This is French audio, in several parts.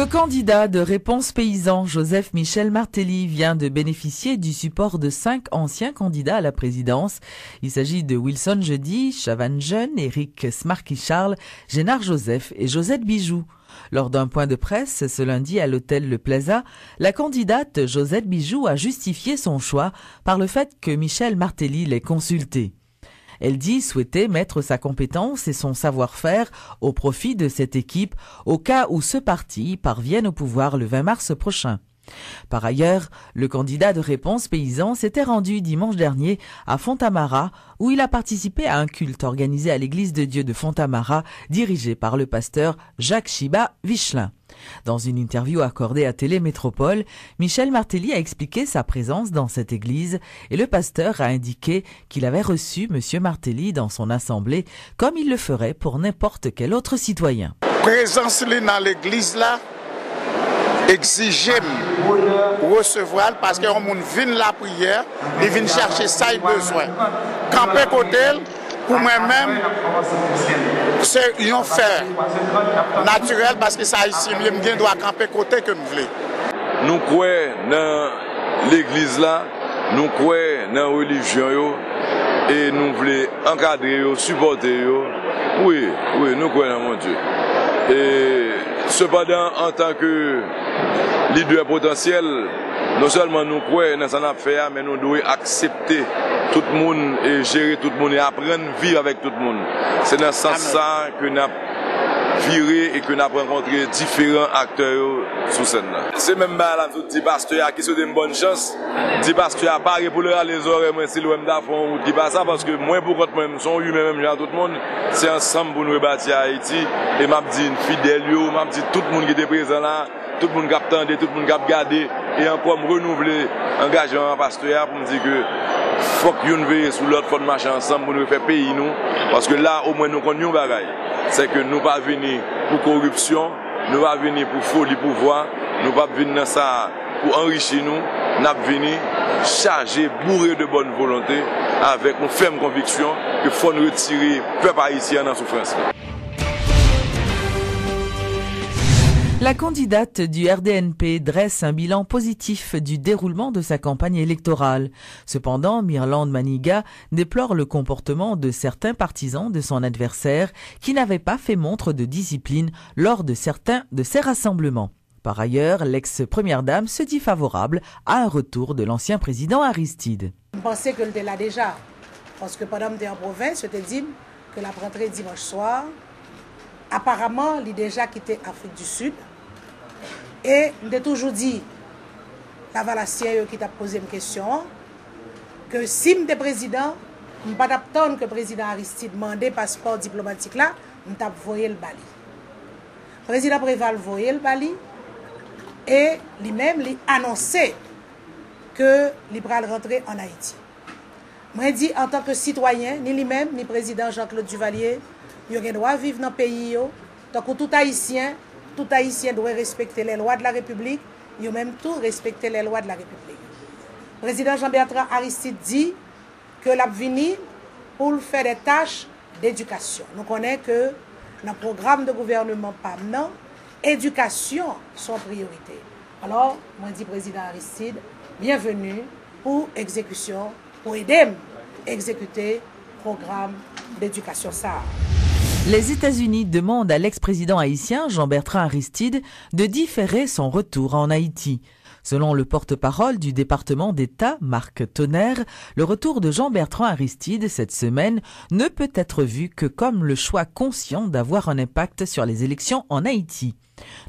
Le candidat de Réponse Paysan, Joseph Michel Martelly, vient de bénéficier du support de 5 anciens candidats à la présidence. Il s'agit de Wilson Jeudi, Chavannes Jeune, Éric Smarky-Charles, Génard Joseph et Josette Bijoux. Lors d'un point de presse ce lundi à l'hôtel Le Plaza, la candidate Josette Bijoux a justifié son choix par le fait que Michel Martelly l'ait consulté. Elle dit souhaiter mettre sa compétence et son savoir-faire au profit de cette équipe au cas où ce parti parvienne au pouvoir le 20 mars prochain. Par ailleurs, le candidat de Réponse Paysan s'était rendu dimanche dernier à Fontamara où il a participé à un culte organisé à l'église de Dieu de Fontamara dirigé par le pasteur Jacques Chiba Vichelin. Dans une interview accordée à Télémétropole, Michel Martelly a expliqué sa présence dans cette église et le pasteur a indiqué qu'il avait reçu M. Martelly dans son assemblée comme il le ferait pour n'importe quel autre citoyen. Présence dans l'église là, exiger recevoir parce que on vient la prière, il vient chercher ça il besoin. Camper côté pour moi-même, c'est un fait naturel parce que ça ici, je dois camper côté que je veux. Nous croyons dans l'église là, nous croyons dans la religion et nous voulons encadrer, supporter. Oui, nous croyons dans mon Dieu. Et cependant, en tant que leader potentiel, non seulement nous croyons dans cette affaire, mais nous devons accepter tout le monde et gérer tout le monde et apprendre à vivre avec tout le monde. C'est dans ce sens que nous avons viré et que nous avons rencontré différents acteurs sur scène. C'est même là, dit pasteur qui souhaite une bonne chance. Dit pasteur à Paris pour leur les oreilles, moi c'est l'OM d'Afon ou dit pas ça parce que moi pour contre moi, sont humains même tout le monde, c'est ensemble pour nous rebâtir Haïti et m'a dit une fidèle, m'a dit tout le monde qui était présent là. Tout le monde qui a attendu, tout le monde qui a regardé et encore me renouveler l'engagement pasteur pour me dire que faut que nous veillions sur l'autre, faut marcher ensemble pour nous faire pays nous. Parce que là, au moins, nous connaissons bagaille. C'est que nous ne pas venir pour corruption, nous ne pas venir pour folie, pouvoir, nous ne pas venir dans ça pour enrichir nous, nous venir charger, bourré de bonne volonté, avec une ferme conviction qu'il faut nous retirer le peuple haïtien dans la souffrance. La candidate du RDNP dresse un bilan positif du déroulement de sa campagne électorale. Cependant, Myrlande Maniga déplore le comportement de certains partisans de son adversaire qui n'avaient pas fait montre de discipline lors de certains de ses rassemblements. Par ailleurs, l'ex-première dame se dit favorable à un retour de l'ancien président Aristide. Je pensais que était là déjà, parce que pendant que j'étais en province, je te dis que la rentrée dimanche soir, apparemment, il a déjà quitté l'Afrique du Sud. Et je t'ai toujours dit, la Valassien qui t'a posé une question, que si je suis président, je ne vais pas attendre que le président Aristide demande le passeport diplomatique là, je vais envoyer le Bali. Le président Préval a envoyé le Bali et lui-même a annoncé que il va rentrer en Haïti. Moi, dit en tant que citoyen, ni lui-même, ni le président Jean-Claude Duvalier, il doit vivre dans le pays. Donc, tout Haïtien doit respecter les lois de la République, il même tout respecter les lois de la République. Le président Jean-Bertrand Aristide dit que l'a venu pour faire des tâches d'éducation. Nous connaissons que dans le programme de gouvernement permanent, éducation sont priorité. Alors, moi dis président Aristide, bienvenue pour exécution, pour aider à exécuter le programme d'éducation ça. Les États-Unis demandent à l'ex-président haïtien Jean-Bertrand Aristide de différer son retour en Haïti. Selon le porte-parole du département d'État, Marc Tonnerre, le retour de Jean-Bertrand Aristide cette semaine ne peut être vu que comme le choix conscient d'avoir un impact sur les élections en Haïti.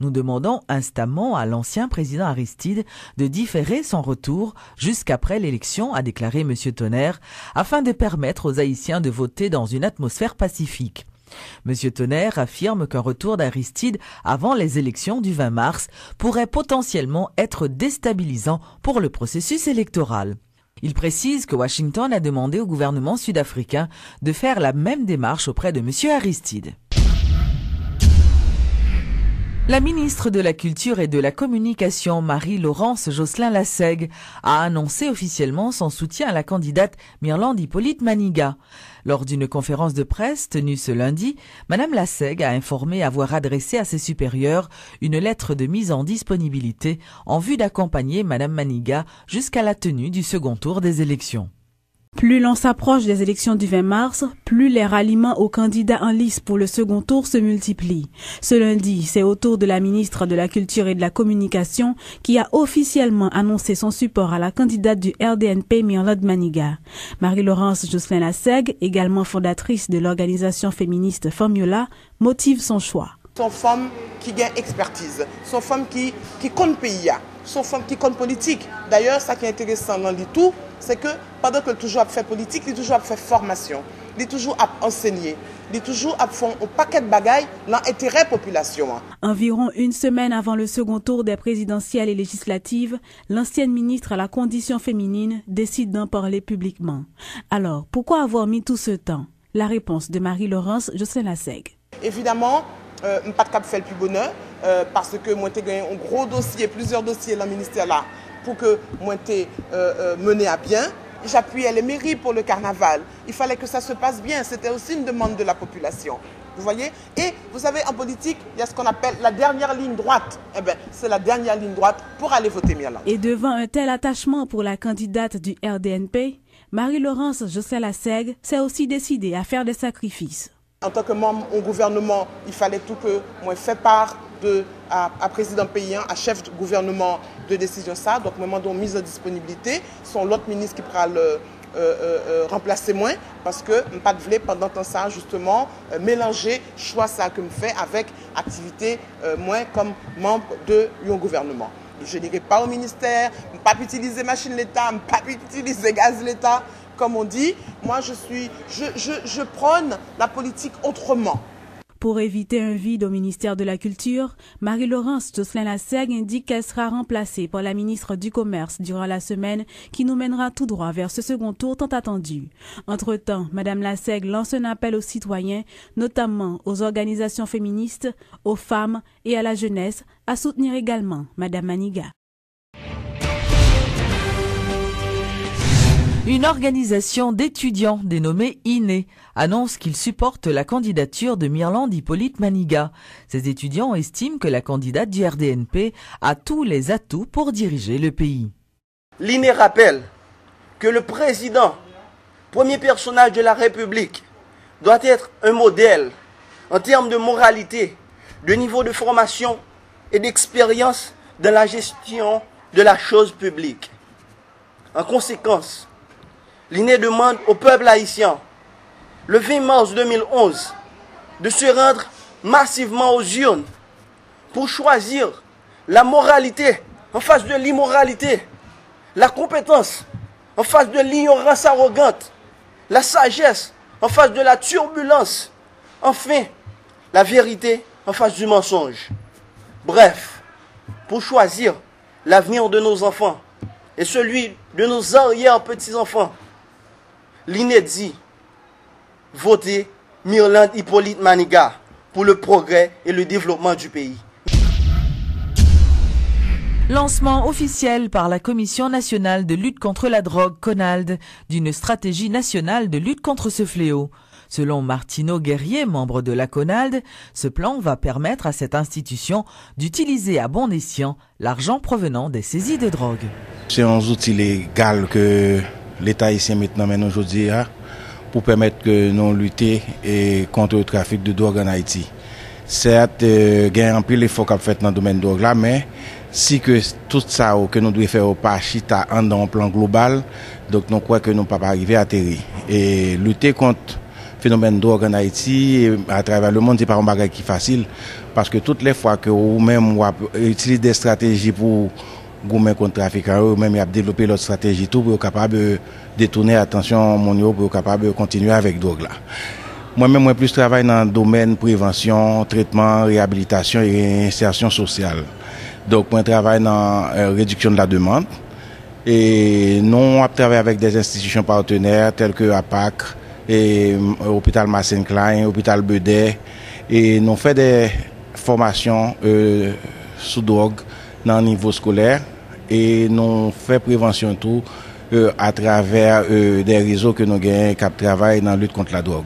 Nous demandons instamment à l'ancien président Aristide de différer son retour jusqu'après l'élection, a déclaré M. Tonnerre, afin de permettre aux Haïtiens de voter dans une atmosphère pacifique. M. Tonnerre affirme qu'un retour d'Aristide avant les élections du 20 mars pourrait potentiellement être déstabilisant pour le processus électoral. Il précise que Washington a demandé au gouvernement sud-africain de faire la même démarche auprès de M. Aristide. La ministre de la Culture et de la Communication, Marie-Laurence Jocelyn-Lassègue, a annoncé officiellement son soutien à la candidate Myrlande Hippolyte-Maniga. Lors d'une conférence de presse tenue ce lundi, Madame Lassègue a informé avoir adressé à ses supérieurs une lettre de mise en disponibilité en vue d'accompagner Madame Maniga jusqu'à la tenue du second tour des élections. Plus l'on s'approche des élections du 20 mars, plus les ralliements aux candidats en lice pour le second tour se multiplient. Ce lundi, c'est au tour de la ministre de la Culture et de la Communication qui a officiellement annoncé son support à la candidate du RDNP Myrlande Maniga. Marie-Laurence Jocelyn-Lassègue, également fondatrice de l'organisation féministe Formula, motive son choix. Sont femmes qui gagnent expertise, sont femmes qui comptent pays, sont femmes qui comptent politique. D'ailleurs, ça qui est intéressant dans le tout, c'est que pendant que toujours fait politique, il toujours fait formation, il toujours enseigné, il toujours font un paquet de bagailles dans l'intérêt de la population. Environ une semaine avant le second tour des présidentielles et législatives, l'ancienne ministre à la condition féminine décide d'en parler publiquement. Alors, pourquoi avoir mis tout ce temps? La réponse de Marie-Laurence Jocelyn-Lassègue. Évidemment, je n'ai pas de cap faire le plus bonheur parce que moi j'ai gagné un gros dossier, plusieurs dossiers dans le ministère là pour que moi j'ai mené à bien. J'appuyais les mairies pour le carnaval. Il fallait que ça se passe bien. C'était aussi une demande de la population. Vous voyez? Et vous savez, en politique, il y a ce qu'on appelle la dernière ligne droite. Eh bien, c'est la dernière ligne droite pour aller voter Myrlande. Et devant un tel attachement pour la candidate du RDNP, Marie-Laurence Jocelyn-Lassègue s'est aussi décidée à faire des sacrifices. En tant que membre au gouvernement, il fallait tout que moi fasse part à président paysan, à chef de gouvernement de décision ça. Donc, moment de mise en disponibilité, sont l'autre ministre qui pourra le remplacer moi parce que je pas de voulais pendant temps ça justement mélanger choix ça que me fait avec activité moi comme membre de un gouvernement. Je n'irai pas au ministère, je ne pas utiliser machine l'État, je ne pas utiliser gaz l'État. Comme on dit, moi je prône la politique autrement. Pour éviter un vide au ministère de la Culture, Marie-Laurence Jocelyn-Lassègue indique qu'elle sera remplacée par la ministre du Commerce durant la semaine qui nous mènera tout droit vers ce second tour tant attendu. Entre-temps, Madame Lassègue lance un appel aux citoyens, notamment aux organisations féministes, aux femmes et à la jeunesse, à soutenir également Madame Maniga. Une organisation d'étudiants dénommée INE annonce qu'il supporte la candidature de Myrlande Hippolyte-Maniga. Ces étudiants estiment que la candidate du RDNP a tous les atouts pour diriger le pays. L'INE rappelle que le président, premier personnage de la République, doit être un modèle en termes de moralité, de niveau de formation et d'expérience dans la gestion de la chose publique. En conséquence, l'INE demande au peuple haïtien, le 20 mars 2011, de se rendre massivement aux urnes pour choisir la moralité en face de l'immoralité, la compétence en face de l'ignorance arrogante, la sagesse en face de la turbulence, enfin, la vérité en face du mensonge. Bref, pour choisir l'avenir de nos enfants et celui de nos arrière-petits-enfants, l'INE dit voter Myrlande Hippolyte-Maniga pour le progrès et le développement du pays. Lancement officiel par la Commission nationale de lutte contre la drogue, CONALD, d'une stratégie nationale de lutte contre ce fléau. Selon Martino Guerrier, membre de la CONALD, ce plan va permettre à cette institution d'utiliser à bon escient l'argent provenant des saisies de drogue. C'est un outil légal que l'État haïtien maintenant mène aujourd'hui pour permettre que nous lutter contre le trafic de drogue en Haïti. Certes, il y a un peu l'effort qu'on fait dans le domaine de drogue là, mais si que tout ça que nous devons faire au pas chita dans un plan global, donc nous croyons que nous ne pouvons pas arriver à atterrir. Et lutter contre le phénomène de drogue en Haïti et à travers le monde, ce n'est pas un bagage qui est facile, parce que toutes les fois que vous-même utilisez des stratégies pour goumen contre trafiquants, eux-mêmes ils ont développé leur stratégie tout pour être capable de détourner l'attention mondiale pour être capable de continuer avec drogue là. Moi-même, moi plus travaille dans le domaine prévention, traitement, réhabilitation et réinsertion sociale. Donc, moi travaille dans la réduction de la demande et nous on travaille avec des institutions partenaires telles que APAC et Hôpital Massin Klein, Hôpital Bedet et nous fait des formation sous drogue dans le niveau scolaire et nous faisons prévention tout à travers des réseaux que nous gagnons qui travaillent dans la lutte contre la drogue.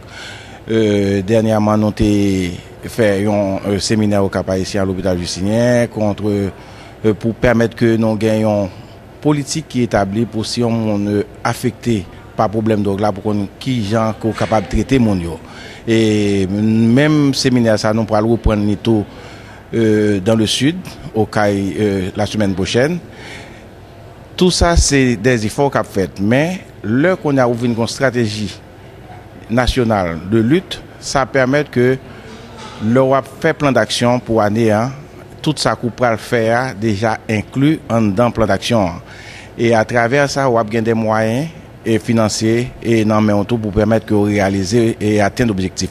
Dernièrement, nous avons fait un séminaire au Cap-Haïtien à l'hôpital Justinien pour permettre que nous gagnions une politique qui est établie pour si on est affecté par problème de drogue là pour qu'on qui gens sont capables de traiter mon yo. Et même séminaire ça nous pourrons reprendre Nito dans le sud au CAI la semaine prochaine. Tout ça c'est des efforts qu'a fait, mais là qu'on a ouvert une stratégie nationale de lutte, ça permet que l'Europe fait plan d'action pour année tout ça qu'on peut faire déjà inclus dans le plan d'action. Et à travers ça, on a des moyens et financiers et non mais tout pour permettre que réaliser et atteindre l'objectif.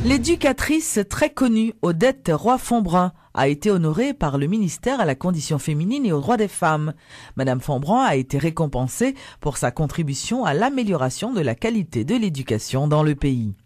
L'éducatrice très connue Odette Roy-Fonbrun a été honorée par le ministère à la condition féminine et aux droits des femmes. Madame Fonbrun a été récompensée pour sa contribution à l'amélioration de la qualité de l'éducation dans le pays.